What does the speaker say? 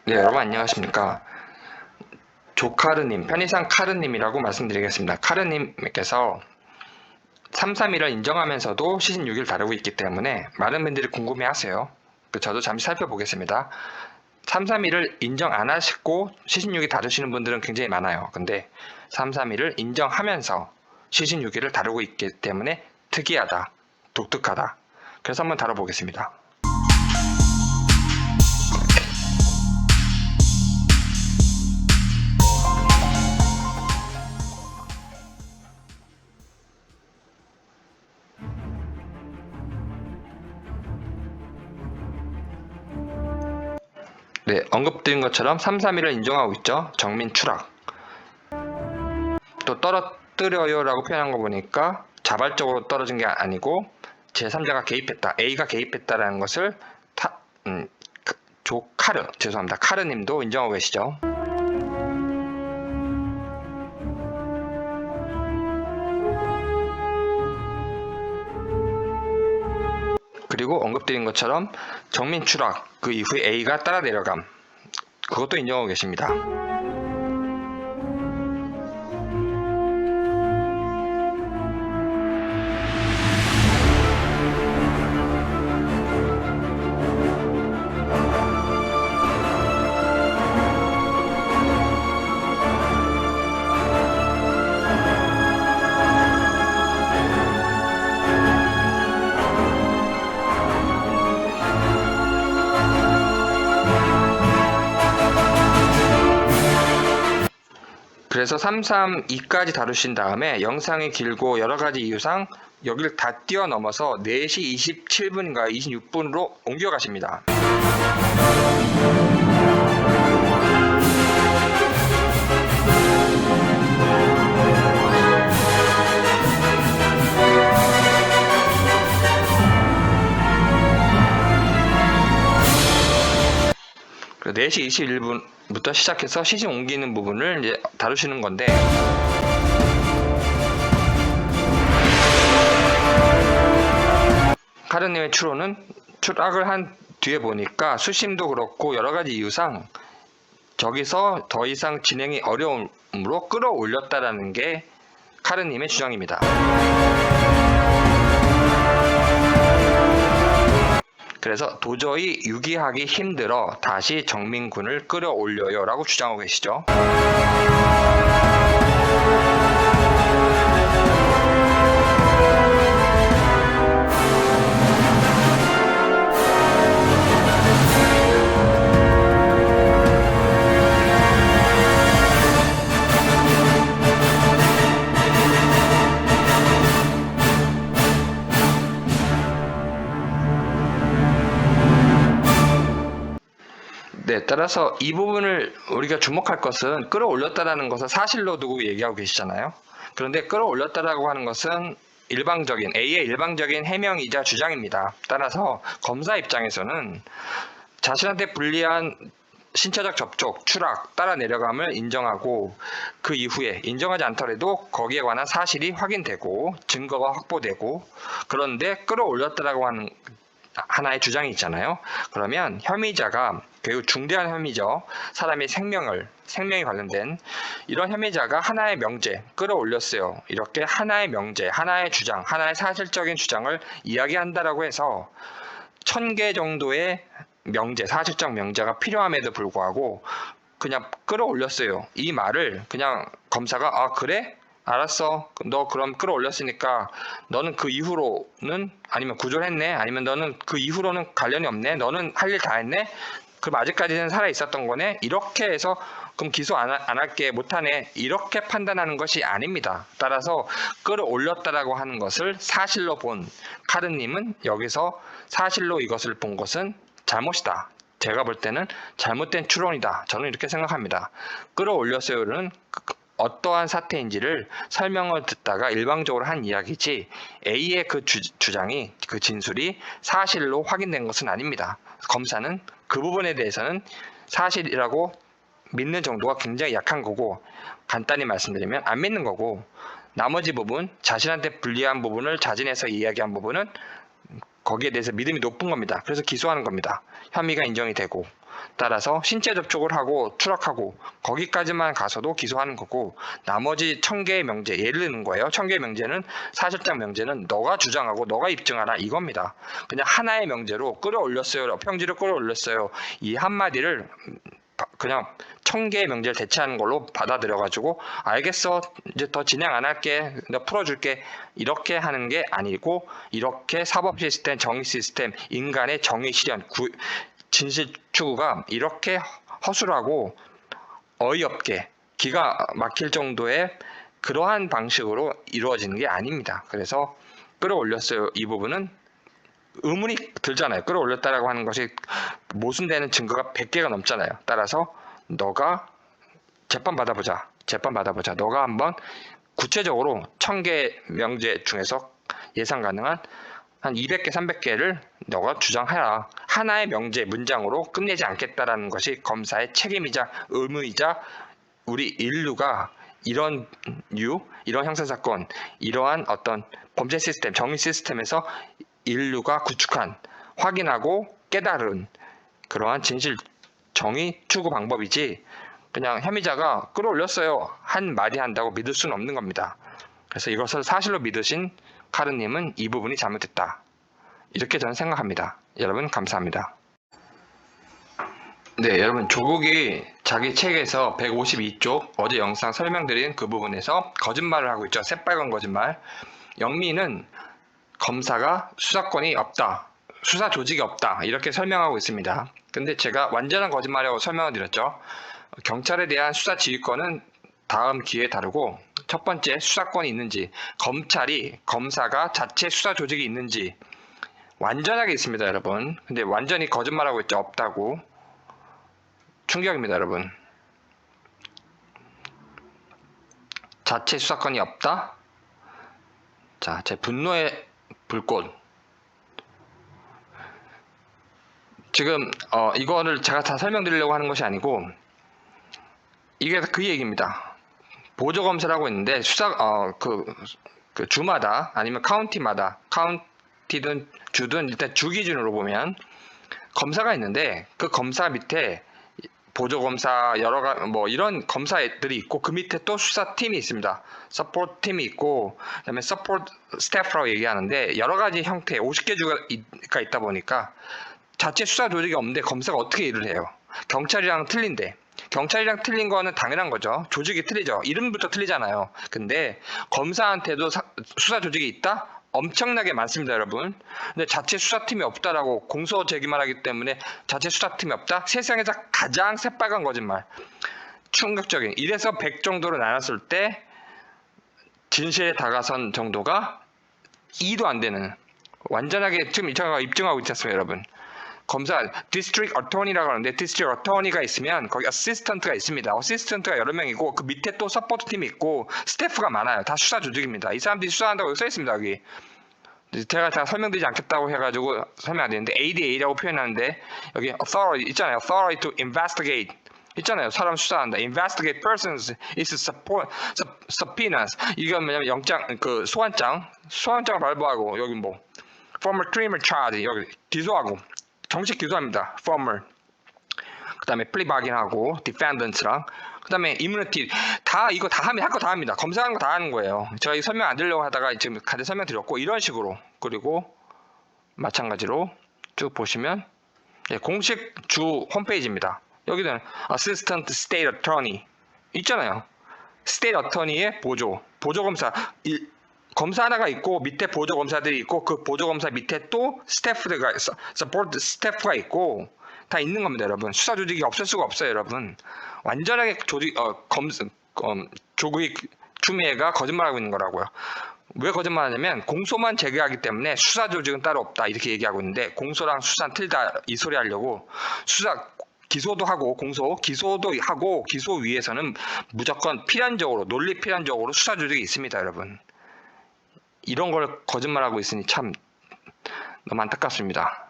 네, 여러분 안녕하십니까. 조카르님, 편의상 카르님이라고 말씀드리겠습니다. 카르님께서 331을 인정하면서도 시즌 6을 다루고 있기 때문에 많은 분들이 궁금해하세요. 저도 잠시 살펴보겠습니다. 331을 인정 안 하시고 시즌 6이 다루시는 분들은 굉장히 많아요. 근데 331을 인정하면서 시즌 6을 다루고 있기 때문에 특이하다, 독특하다. 그래서 한번 다뤄보겠습니다. 네, 언급드린 것처럼 331을 인정하고 있죠. 정민 추락. 또 떨어뜨려요 라고 표현한 거 보니까 자발적으로 떨어진 게 아니고 제3자가 개입했다, A가 개입했다라는 것을 죄송합니다. 카르님도 인정하고 계시죠. 그리고 언급드린 것처럼 정민 추락, 그 이후에 A가 따라 내려감, 그것도 인정하고 계십니다. 그래서 332까지 다루신 다음에 영상이 길고 여러가지 이유상 여기를 다 뛰어넘어서 4시 27분인가 26분으로 옮겨가십니다. 그 4시 21분부터 시작해서 시즌 옮기는 부분을 이제 다루시는 건데, 카르님의 추락을 한 뒤에 보니까 수심도 그렇고 여러가지 이유상 저기서 더 이상 진행이 어려움으로 끌어올렸다라는 게 카르님의 주장입니다. 그래서 도저히 유기하기 힘들어 다시 정민군을 끌어올려요 라고 주장하고 계시죠. 네, 따라서 이 부분을 우리가 주목할 것은 끌어올렸다라는 것을 사실로 두고 얘기하고 계시잖아요. 그런데 끌어올렸다라고 하는 것은 A의 일방적인 해명이자 주장입니다. 따라서 검사 입장에서는 자신한테 불리한 신체적 접촉, 추락, 따라 내려감을 인정하고 그 이후에 인정하지 않더라도 거기에 관한 사실이 확인되고 증거가 확보되고, 그런데 끌어올렸다라고 하는 하나의 주장이 있잖아요. 그러면 혐의자가 매우 중대한 혐의죠. 사람의 생명이 관련된 이런 혐의자가 하나의 명제, 끌어올렸어요. 이렇게 하나의 명제, 하나의 주장, 하나의 사실적인 주장을 이야기한다라고 해서 1000개 정도의 명제, 사실적 명제가 필요함에도 불구하고 그냥 끌어올렸어요. 이 말을 그냥 검사가 아 그래? 알았어. 너 그럼 끌어올렸으니까 너는 그 이후로는 아니면 구조했네. 아니면 너는 그 이후로는 관련이 없네. 너는 할 일 다 했네. 그럼 아직까지는 살아 있었던 거네. 이렇게 해서 그럼 기소 안 할게, 못하네. 이렇게 판단하는 것이 아닙니다. 따라서 끌어올렸다라고 하는 것을 사실로 본 카르님은 여기서 사실로 이것을 본 것은 잘못이다. 제가 볼 때는 잘못된 추론이다. 저는 이렇게 생각합니다. 끌어올렸어요는 어떠한 사태인지를 설명을 듣다가 일방적으로 한 이야기지 A의 그 주장이, 그 진술이 사실로 확인된 것은 아닙니다. 검사는 그 부분에 대해서는 사실이라고 믿는 정도가 굉장히 약한 거고, 간단히 말씀드리면 안 믿는 거고, 나머지 부분, 자신한테 불리한 부분을 자진해서 이야기한 부분은 거기에 대해서 믿음이 높은 겁니다. 그래서 기소하는 겁니다. 혐의가 인정이 되고, 따라서 신체 접촉을 하고 추락하고 거기까지만 가서도 기소하는 거고, 나머지 1000개의 명제, 예를 드는 거예요. 1000개의 명제는, 사실상 명제는 너가 주장하고 너가 입증하라 이겁니다. 그냥 하나의 명제로 끌어올렸어요, 평지를 끌어올렸어요, 이 한마디를 그냥 1000개의 명제를 대체하는 걸로 받아들여가지고 알겠어, 이제 더 진행 안 할게, 내가 풀어줄게, 이렇게 하는 게 아니고, 이렇게 사법 시스템, 정의 시스템, 인간의 정의 실현, 진실 추구가 이렇게 허술하고 어이없게 기가 막힐 정도의 그러한 방식으로 이루어지는 게 아닙니다. 그래서 끌어올렸어요, 이 부분은 의문이 들잖아요. 끌어올렸다라고 하는 것이 모순되는 증거가 100개가 넘잖아요. 따라서 너가 재판 받아보자. 너가 한번 구체적으로 1000개 명제 중에서 예상 가능한 한 200개, 300개를 너가 주장해라. 하나의 명제, 문장으로 끝내지 않겠다라는 것이 검사의 책임이자 의무이자, 우리 인류가 이런 형사사건, 이러한 어떤 범죄 시스템, 정의 시스템에서 인류가 구축한, 확인하고 깨달은 그러한 진실, 정의 추구 방법이지, 그냥 혐의자가 끌어올렸어요, 한 마디 한다고 믿을 수는 없는 겁니다. 그래서 이것을 사실로 믿으신 카르님은 이 부분이 잘못됐다, 이렇게 저는 생각합니다. 여러분 감사합니다. 네, 여러분, 조국이 자기 책에서 152쪽 어제 영상 설명드린 그 부분에서 거짓말을 하고 있죠. 새빨간 거짓말. 영미는 검사가 수사권이 없다, 수사 조직이 없다, 이렇게 설명하고 있습니다. 근데 제가 완전한 거짓말이라고 설명을 드렸죠. 경찰에 대한 수사 지휘권은 다음 기회에 다루고, 첫 번째 수사권이 있는지, 검사가 자체 수사 조직이 있는지 완전하게 있습니다, 여러분. 근데 완전히 거짓말하고 있죠. 없다고. 충격입니다, 여러분. 자체 수사권이 없다? 자, 제 분노의 불꽃. 지금 이거를 제가 다 설명드리려고 하는 것이 아니고, 이게 그 얘기입니다. 보조검사라고 있는데 그 주마다, 아니면 카운티마다, 카운티든 주든 일단 주 기준으로 보면 검사가 있는데, 그 검사 밑에 보조검사 이런 검사들이 있고, 그 밑에 또 수사팀이 있습니다. 서포트 팀이 있고, 그다음에 서포트 스태프라고 얘기하는데, 여러 가지 형태 50개 주가 있다 보니까 자체 수사 조직이 없는데 검사가 어떻게 일을 해요? 경찰이랑 틀린데, 경찰이랑 틀린 거는 당연한 거죠. 조직이 틀리죠. 이름부터 틀리잖아요. 근데 검사한테도 수사 조직이 있다? 엄청나게 많습니다, 여러분. 근데 자체 수사팀이 없다라고 공소 제기만 하기 때문에 자체 수사팀이 없다? 세상에서 가장 새빨간 거짓말. 충격적인. 1에서 100 정도로 나눴을 때 진실에 다가선 정도가 2도 안 되는, 완전하게 지금 제가 입증하고 있지 않습니까, 여러분. 검사, 디스트릭 어토니라고 하는데, 디스트릭 어토니가 있으면 거기 어시스턴트가 있습니다. 어시스턴트가 여러 명이고, 그 밑에 또 서포트 팀이 있고, 스태프가 많아요. 다 수사 조직입니다. 이 사람들이 수사한다고 써 있습니다, 여기. 제가 다 설명드리지 않겠다고 해가지고 설명 안 되는데, ADA라고 표현하는데, 여기 authority 있잖아요. authority to investigate 있잖아요. 사람 수사한다. investigate persons is subpoenas. 이건 뭐냐면 영장, 소환장을 발부하고, 여기 뭐 formal criminal charge, 여기 기소하고, 정식 기소합니다. formal. 그 다음에 plea bargain하고 defendants랑, 그 다음에 immunity, 이거 다 하면 할 거 다 합니다. 검사하는 거 다 하는 거예요. 저희 설명 안 드리려고 하다가 지금 가장 설명드렸고, 이런 식으로. 그리고 마찬가지로 쭉 보시면, 공식 주 홈페이지입니다. 여기는 assistant state attorney 있잖아요. state attorney의 보조검사, 검사 하나가 있고 밑에 보조검사들이 있고, 그 보조검사 밑에 또 스태프가, 서포트 스태프가 있고, 다 있는 겁니다, 여러분. 수사 조직이 없을 수가 없어요, 여러분. 완전하게 조국이 추미애가 거짓말하고 있는 거라고요. 왜 거짓말하냐면, 공소만 제기하기 때문에 수사 조직은 따로 없다, 이렇게 얘기하고 있는데, 공소랑 수사는 틀리다 이 소리 하려고, 기소도 하고, 기소도 하고, 기소 위에서는 무조건 논리 필연적으로 수사 조직이 있습니다, 여러분. 이런 걸 거짓말하고 있으니 참 너무 안타깝습니다.